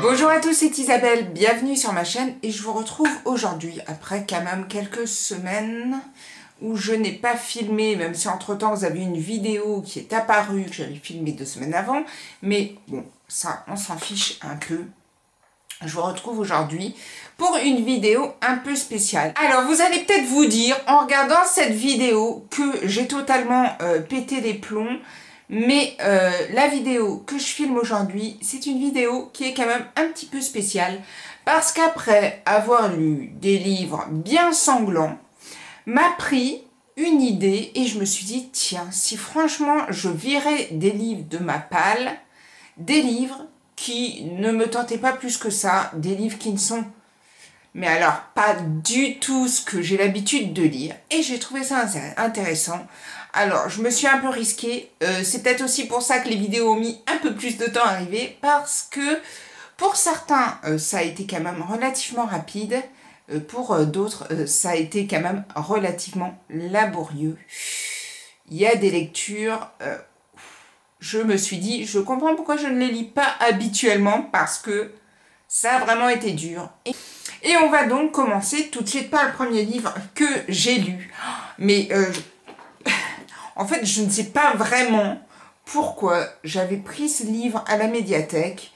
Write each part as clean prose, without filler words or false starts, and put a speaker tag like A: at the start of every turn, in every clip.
A: Bonjour à tous, c'est Isabelle, bienvenue sur ma chaîne et je vous retrouve aujourd'hui après quand même quelques semaines où je n'ai pas filmé, même si entre temps vous avez une vidéo qui est apparue que j'avais filmée 2 semaines avant, mais bon, ça on s'en fiche un peu. Je vous retrouve aujourd'hui pour une vidéo un peu spéciale. Alors vous allez peut-être vous dire en regardant cette vidéo que j'ai totalement pété les plombs. Mais la vidéo que je filme aujourd'hui, c'est une vidéo qui est quand même un petit peu spéciale parce qu'après avoir lu des livres bien sanglants, m'a pris une idée et je me suis dit, tiens, si franchement je virais des livres de ma palle, des livres qui ne me tentaient pas plus que ça, des livres qui ne sont, mais alors pas du tout ce que j'ai l'habitude de lire, et j'ai trouvé ça intéressant. Alors, je me suis un peu risquée. C'est peut-être aussi pour ça que les vidéos ont mis un peu plus de temps à arriver, parce que pour certains, ça a été quand même relativement rapide. Pour d'autres, ça a été quand même relativement laborieux. Il y a des lectures, je me suis dit, je comprends pourquoi je ne les lis pas habituellement, parce que ça a vraiment été dur. Et on va donc commencer tout de suite par le premier livre que j'ai lu. Mais en fait, je ne sais pas vraiment pourquoi j'avais pris ce livre à la médiathèque.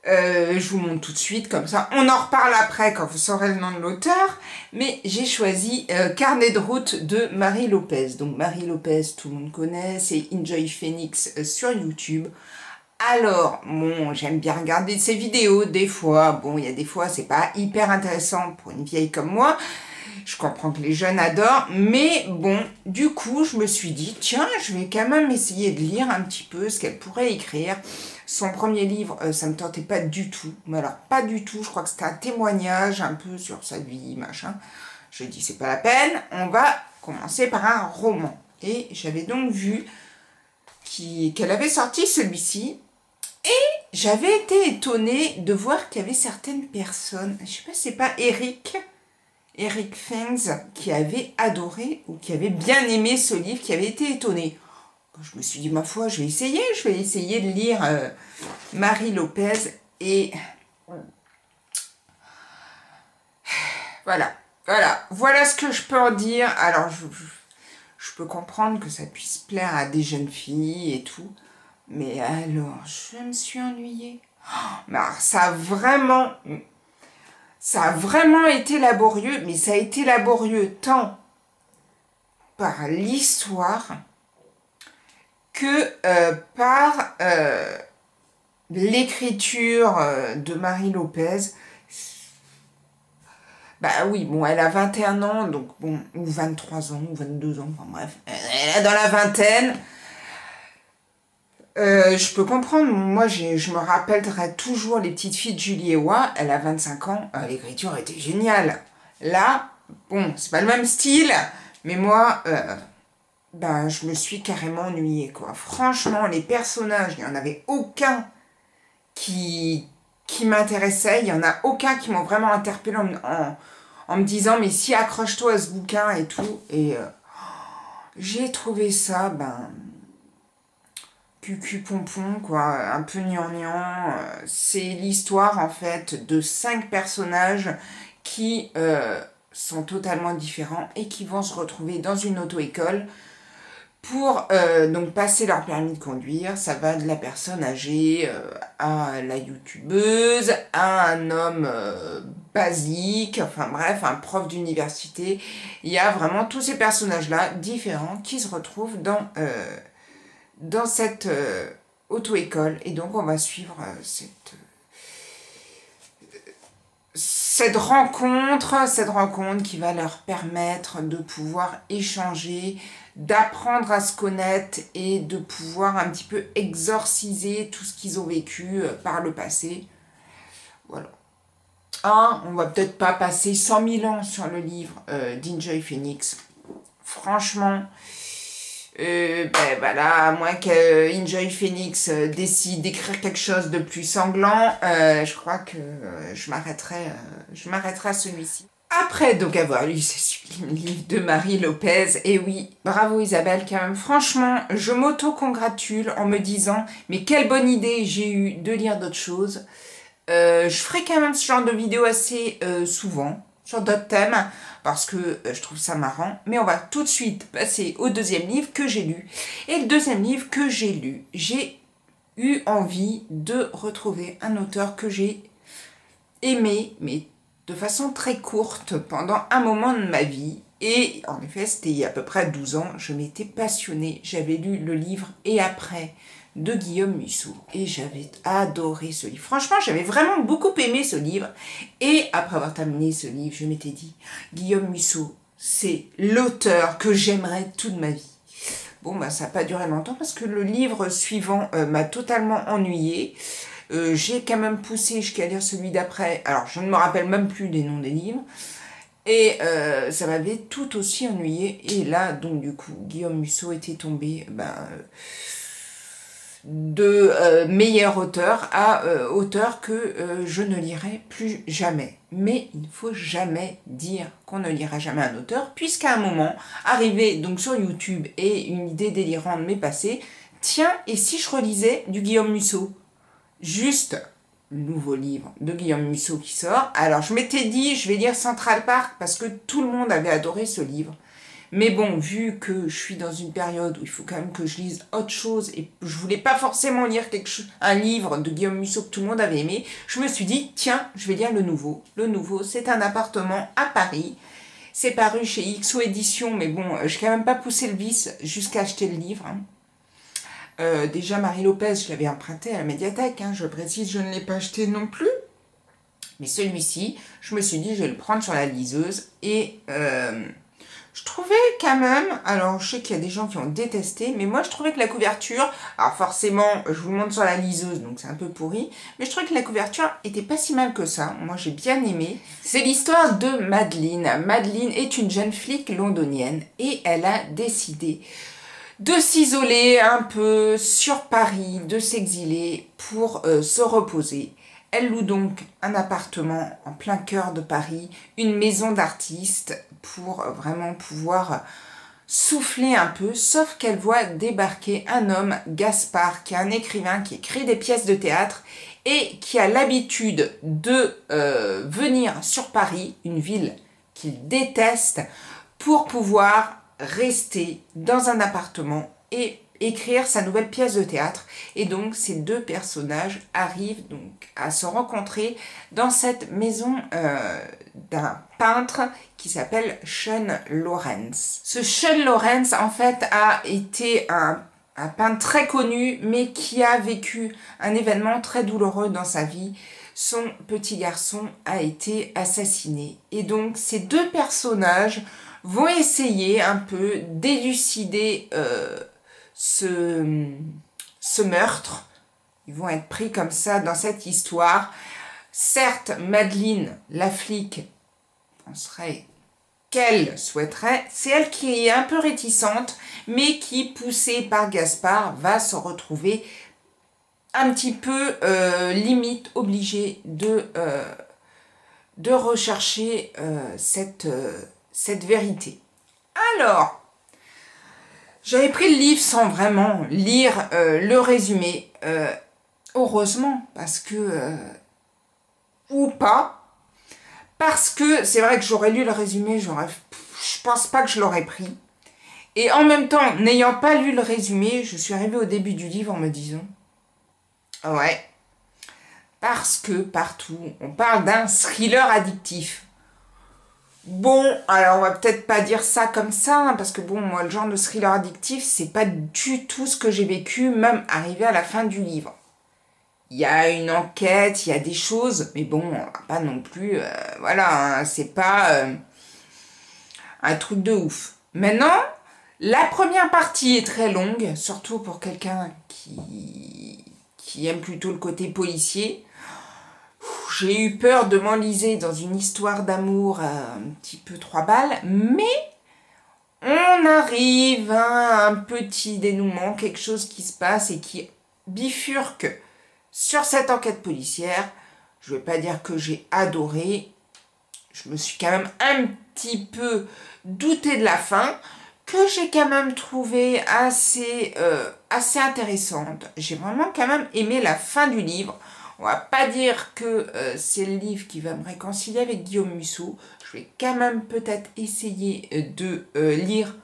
A: Je vous montre tout de suite, comme ça. On en reparle après quand vous saurez le nom de l'auteur. Mais j'ai choisi Carnet de route de Marie Lopez. Donc Marie Lopez, tout le monde connaît, c'est Enjoy Phoenix sur YouTube. Alors, bon, j'aime bien regarder ses vidéos, des fois. Bon, il y a des fois, c'est pas hyper intéressant pour une vieille comme moi. Je comprends que les jeunes adorent, mais bon, du coup, je me suis dit, tiens, je vais quand même essayer de lire un petit peu ce qu'elle pourrait écrire. Son premier livre, ça me tentait pas du tout, mais alors pas du tout, je crois que c'était un témoignage un peu sur sa vie, machin. Je dis, c'est pas la peine, on va commencer par un roman. Et j'avais donc vu qu'elle avait sorti celui-ci, et j'avais été étonnée de voir qu'il y avait certaines personnes, je sais pas, c'est pas Eric Fens qui avait adoré ou qui avait bien aimé ce livre, qui avait été étonné. Je me suis dit, ma foi, je vais essayer de lire Marie Lopez et voilà ce que je peux en dire. Alors, je peux comprendre que ça puisse plaire à des jeunes filles et tout, mais alors, je me suis ennuyée. Mais alors, ça a vraiment été laborieux, mais ça a été laborieux tant par l'histoire que par l'écriture de Marie Lopez. Bah oui, bon, elle a 21 ans, donc bon, ou 23 ans, ou 22 ans, enfin bref, elle est dans la vingtaine. Je peux comprendre, moi je me rappellerai toujours les petites filles de Julie Ewa, elle a 25 ans, l'écriture était géniale. Là, bon, c'est pas le même style, mais moi, ben, je me suis carrément ennuyée, quoi. Franchement, les personnages, il n'y en avait aucun qui m'intéressait, il n'y en a aucun qui m'ont vraiment interpellée en me disant, mais si, accroche-toi à ce bouquin et tout, et j'ai trouvé ça, ben... cucu-pompon, quoi, un peu gnangnan. C'est l'histoire, en fait, de 5 personnages qui sont totalement différents et qui vont se retrouver dans une auto-école pour donc passer leur permis de conduire. Ça va de la personne âgée à la youtubeuse, à un homme basique, enfin bref, un prof d'université. Il y a vraiment tous ces personnages-là différents qui se retrouvent dans cette auto-école, et donc on va suivre cette rencontre qui va leur permettre de pouvoir échanger, d'apprendre à se connaître et de pouvoir un petit peu exorciser tout ce qu'ils ont vécu par le passé. Voilà. On va peut-être pas passer 100 000 ans sur le livre d'Enjoy Phoenix. Franchement... ben voilà, à moins que Enjoy Phoenix décide d'écrire quelque chose de plus sanglant, je crois que je m'arrêterai à celui-ci. Après donc avoir lu ce sublime livre de Marie Lopez, et oui, bravo Isabelle quand même, franchement, je m'auto-congratule en me disant, mais quelle bonne idée j'ai eu de lire d'autres choses. Je ferai quand même ce genre de vidéo assez souvent sur d'autres thèmes parce que je trouve ça marrant. Mais on va tout de suite passer au deuxième livre que j'ai lu. Et le deuxième livre que j'ai lu, j'ai eu envie de retrouver un auteur que j'ai aimé, mais de façon très courte pendant un moment de ma vie. Et en effet, c'était il y a à peu près 12 ans, je m'étais passionnée. J'avais lu le livre Et après de Guillaume Musso et j'avais adoré ce livre. Franchement, j'avais vraiment beaucoup aimé ce livre. Et après avoir terminé ce livre, je m'étais dit, Guillaume Musso, c'est l'auteur que j'aimerais toute ma vie. Bon, bah, ça n'a pas duré longtemps parce que le livre suivant m'a totalement ennuyée. J'ai quand même poussé jusqu'à lire celui d'après. Alors, je ne me rappelle même plus des noms des livres. Et ça m'avait tout aussi ennuyé. Et là, donc, du coup, Guillaume Musso était tombé de meilleur auteur à auteur que je ne lirai plus jamais. Mais il ne faut jamais dire qu'on ne lira jamais un auteur, puisqu'à un moment, arrivé donc sur YouTube et une idée délirante m'est passée, tiens, et si je relisais du Guillaume Musso? Juste le nouveau livre de Guillaume Musso qui sort. Alors je m'étais dit, je vais lire Central Park parce que tout le monde avait adoré ce livre. Mais bon, vu que je suis dans une période où il faut quand même que je lise autre chose et je voulais pas forcément lire un livre de Guillaume Musso que tout le monde avait aimé, je me suis dit, tiens, je vais lire le nouveau. Le nouveau, c'est Un appartement à Paris. C'est paru chez XO Éditions, mais bon, j'ai quand même pas poussé le vice jusqu'à acheter le livre. Déjà, Marie Lopez, je l'avais emprunté à la médiathèque, hein, je précise, je ne l'ai pas acheté non plus. Mais celui-ci, je me suis dit, je vais le prendre sur la liseuse et... je trouvais quand même, alors je sais qu'il y a des gens qui ont détesté, mais moi je trouvais que la couverture, alors forcément je vous le montre sur la liseuse donc c'est un peu pourri, mais je trouvais que la couverture était pas si mal que ça, moi j'ai bien aimé. C'est l'histoire de Madeleine. Madeleine est une jeune flic londonienne et elle a décidé de s'isoler un peu sur Paris, de s'exiler pour se reposer. Elle loue donc un appartement en plein cœur de Paris, une maison d'artiste pour vraiment pouvoir souffler un peu, sauf qu'elle voit débarquer un homme, Gaspard, qui est un écrivain qui écrit des pièces de théâtre et qui a l'habitude de venir sur Paris, une ville qu'il déteste, pour pouvoir rester dans un appartement et écrire sa nouvelle pièce de théâtre. Et donc ces deux personnages arrivent donc à se rencontrer dans cette maison d'un peintre qui s'appelle Sean Lawrence. Ce Sean Lawrence en fait a été un peintre très connu mais qui a vécu un événement très douloureux dans sa vie. Son petit garçon a été assassiné. Et donc ces deux personnages vont essayer un peu d'élucider ce meurtre. Ils vont être pris comme ça dans cette histoire. Certes, Madeleine, la flic, penserait qu'elle souhaiterait, c'est elle qui est un peu réticente, mais qui, poussée par Gaspard, va se retrouver un petit peu limite obligée de rechercher cette vérité. Alors, j'avais pris le livre sans vraiment lire le résumé. Heureusement, parce que... ou pas. Parce que c'est vrai que j'aurais lu le résumé, je pense pas que je l'aurais pris. Et en même temps, n'ayant pas lu le résumé, je suis arrivée au début du livre en me disant... ouais. Parce que partout, on parle d'un thriller addictif. Bon, alors on va peut-être pas dire ça comme ça, hein, parce que bon, moi, le genre de thriller addictif, c'est pas du tout ce que j'ai vécu, même arrivé à la fin du livre. Il y a une enquête, il y a des choses, mais bon, pas non plus, voilà, hein, c'est pas un truc de ouf. Maintenant, la première partie est très longue, surtout pour quelqu'un qui aime plutôt le côté policier. J'ai eu peur de m'enliser dans une histoire d'amour un petit peu 3 balles, mais on arrive à un petit dénouement, quelque chose qui se passe et qui bifurque sur cette enquête policière. Je ne vais pas dire que j'ai adoré, je me suis quand même un petit peu douté de la fin, que j'ai quand même trouvé assez intéressante. J'ai vraiment quand même aimé la fin du livre. On va pas dire que c'est le livre qui va me réconcilier avec Guillaume Musso. Je vais quand même peut-être essayer de lire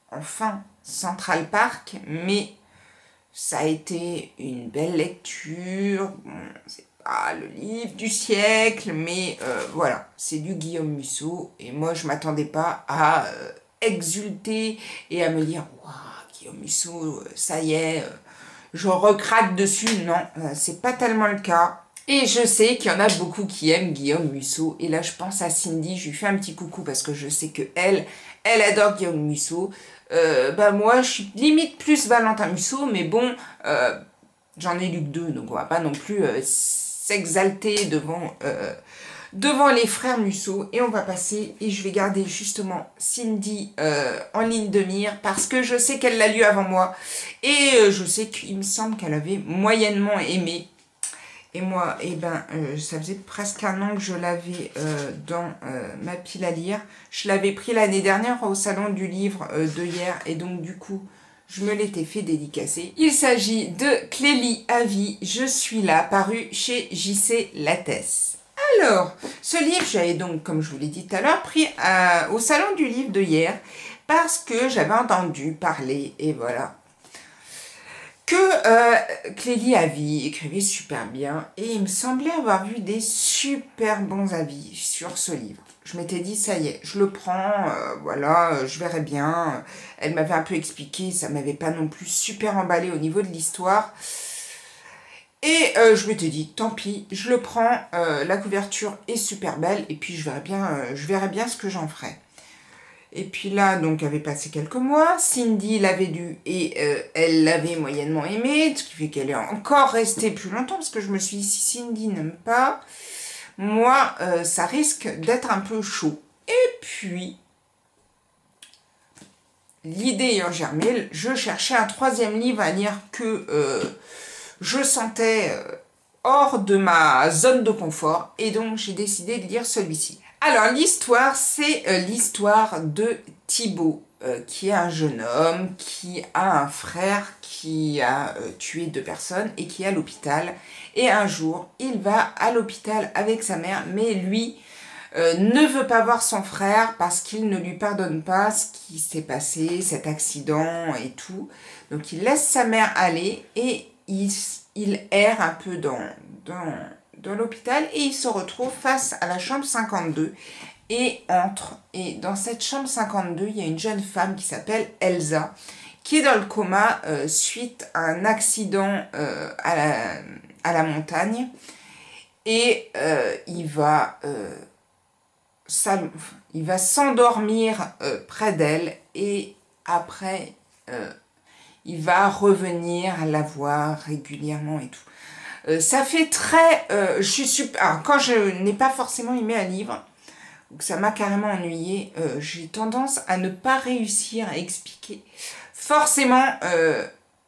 A: enfin Central Park, mais ça a été une belle lecture. Bon, c'est pas le livre du siècle, mais voilà, c'est du Guillaume Musso. Et moi, je m'attendais pas à exulter et à me dire « Waouh, Guillaume Musso, ça y est, je recraque dessus. » Non, c'est pas tellement le cas. Et je sais qu'il y en a beaucoup qui aiment Guillaume Musso. Et là, je pense à Cindy. Je lui fais un petit coucou parce que je sais que elle adore Guillaume Musso. Moi, je suis limite plus Valentin Musso. Mais bon, j'en ai lu que 2. Donc, on va pas non plus s'exalter devant les frères Musso. Et on va passer. Et je vais garder justement Cindy en ligne de mire. Parce que je sais qu'elle l'a lu avant moi. Et je sais qu'il me semble qu'elle avait moyennement aimé. Et moi, ça faisait presque un an que je l'avais dans ma pile à lire. Je l'avais pris l'année dernière au salon du livre de hier. Et donc, du coup, je me l'étais fait dédicacer. Il s'agit de Clélie à vie, je suis là, paru chez JC Lattès. Alors, ce livre, j'avais donc, comme je vous l'ai dit tout à l'heure, pris au salon du livre de hier. Parce que j'avais entendu parler, et voilà, que Clélie Avy écrivait super bien et il me semblait avoir vu des super bons avis sur ce livre. Je m'étais dit, ça y est, je le prends, voilà, je verrai bien. Elle m'avait un peu expliqué, ça m'avait pas non plus super emballé au niveau de l'histoire. Et je m'étais dit, tant pis, je le prends, la couverture est super belle et puis je verrai bien ce que j'en ferai. Et puis là, donc, avait passé quelques mois. Cindy l'avait lu et elle l'avait moyennement aimé, ce qui fait qu'elle est encore restée plus longtemps, parce que je me suis dit, si Cindy n'aime pas, moi, ça risque d'être un peu chaud. Et puis, l'idée ayant germé, je cherchais un 3e livre à lire que je sentais hors de ma zone de confort, et donc j'ai décidé de lire celui-ci. Alors, l'histoire, c'est l'histoire de Thibaut, qui est un jeune homme, qui a un frère qui a tué 2 personnes et qui est à l'hôpital. Et un jour, il va à l'hôpital avec sa mère, mais lui ne veut pas voir son frère parce qu'il ne lui pardonne pas ce qui s'est passé, cet accident et tout. Donc, il laisse sa mère aller et il erre un peu dans l'hôpital et il se retrouve face à la chambre 52 et entre. Et dans cette chambre 52, il y a une jeune femme qui s'appelle Elsa qui est dans le coma suite à un accident à la montagne. Et il va s'endormir près d'elle et après il va revenir la voir régulièrement et tout. Ça fait très... alors, quand je n'ai pas forcément aimé un livre, ou que ça m'a carrément ennuyé, j'ai tendance à ne pas réussir à expliquer forcément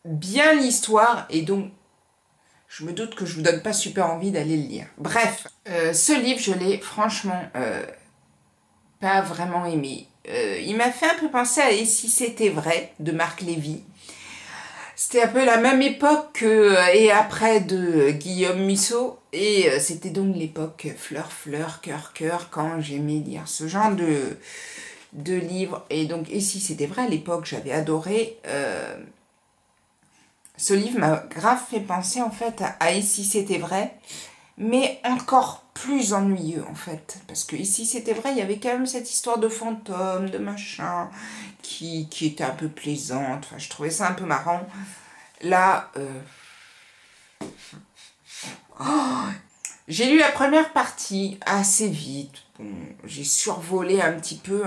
A: bien l'histoire, et donc je me doute que je vous donne pas super envie d'aller le lire. Bref, ce livre, je l'ai franchement pas vraiment aimé. Il m'a fait un peu penser à « Et si c'était vrai » de Marc Lévy. C'était un peu la même époque et après de Guillaume Musso. Et c'était donc l'époque fleur, cœur, quand j'aimais lire ce genre de livres. Et donc, et si c'était vrai, à l'époque, j'avais adoré. Ce livre m'a grave fait penser, en fait, à Et si c'était vrai, mais encore plus ennuyeux, en fait. Parce que Et si c'était vrai, il y avait quand même cette histoire de fantôme, de machin, qui était un peu plaisante. Enfin, je trouvais ça un peu marrant. Là, j'ai lu la première partie assez vite. Bon, j'ai survolé un petit peu.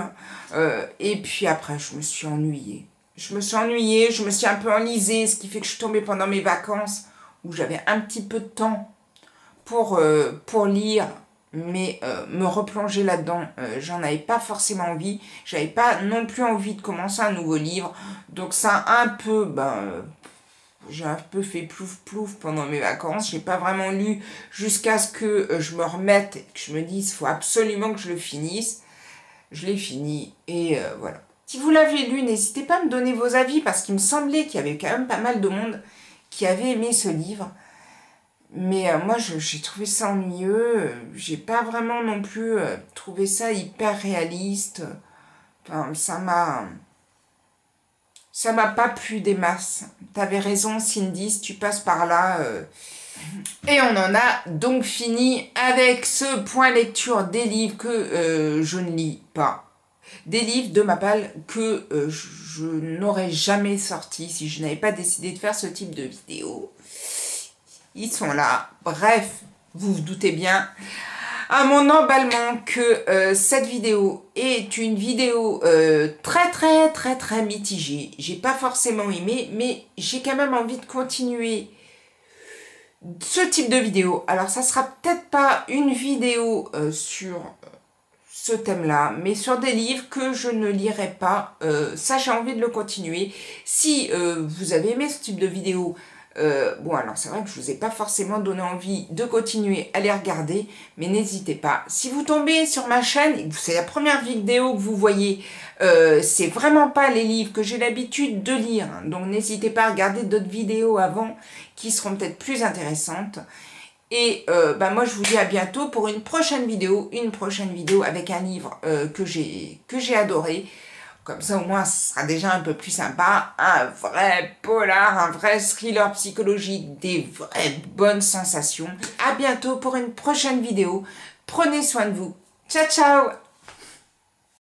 A: Et puis après, je me suis ennuyée. Je me suis un peu enlisée, ce qui fait que je suis tombée pendant mes vacances, où j'avais un petit peu de temps pour lire, mais me replonger là-dedans, j'en avais pas forcément envie. J'avais pas non plus envie de commencer un nouveau livre. Donc ça a un peu... j'ai un peu fait plouf pendant mes vacances. J'ai pas vraiment lu jusqu'à ce que je me remette et que je me dise, il faut absolument que je le finisse. Je l'ai fini et voilà. Si vous l'avez lu, n'hésitez pas à me donner vos avis parce qu'il me semblait qu'il y avait quand même pas mal de monde qui avait aimé ce livre. Mais moi, j'ai trouvé ça ennuyeux. J'ai pas vraiment non plus trouvé ça hyper réaliste. Enfin, ça m'a pas plu des masses. T'avais raison, Cindy, si tu passes par là. Et on en a donc fini avec ce point lecture des livres que je ne lis pas. Des livres de Mappal que je n'aurais jamais sortis si je n'avais pas décidé de faire ce type de vidéo. Ils sont là. Bref, vous vous doutez bien à mon emballement que cette vidéo est une vidéo très mitigée. J'ai pas forcément aimé, mais j'ai quand même envie de continuer ce type de vidéo. Alors ça sera peut-être pas une vidéo sur ce thème-là, mais sur des livres que je ne lirai pas. Ça, j'ai envie de le continuer. Si vous avez aimé ce type de vidéo, bon, alors c'est vrai que je vous ai pas forcément donné envie de continuer à les regarder, mais n'hésitez pas. Si vous tombez sur ma chaîne, c'est la première vidéo que vous voyez, c'est vraiment pas les livres que j'ai l'habitude de lire, hein, donc n'hésitez pas à regarder d'autres vidéos avant qui seront peut-être plus intéressantes. Et bah moi je vous dis à bientôt pour une prochaine vidéo avec un livre que j'ai adoré. Comme ça, au moins, ce sera déjà un peu plus sympa. Un vrai polar, un vrai thriller psychologique, des vraies bonnes sensations. À bientôt pour une prochaine vidéo. Prenez soin de vous. Ciao, ciao!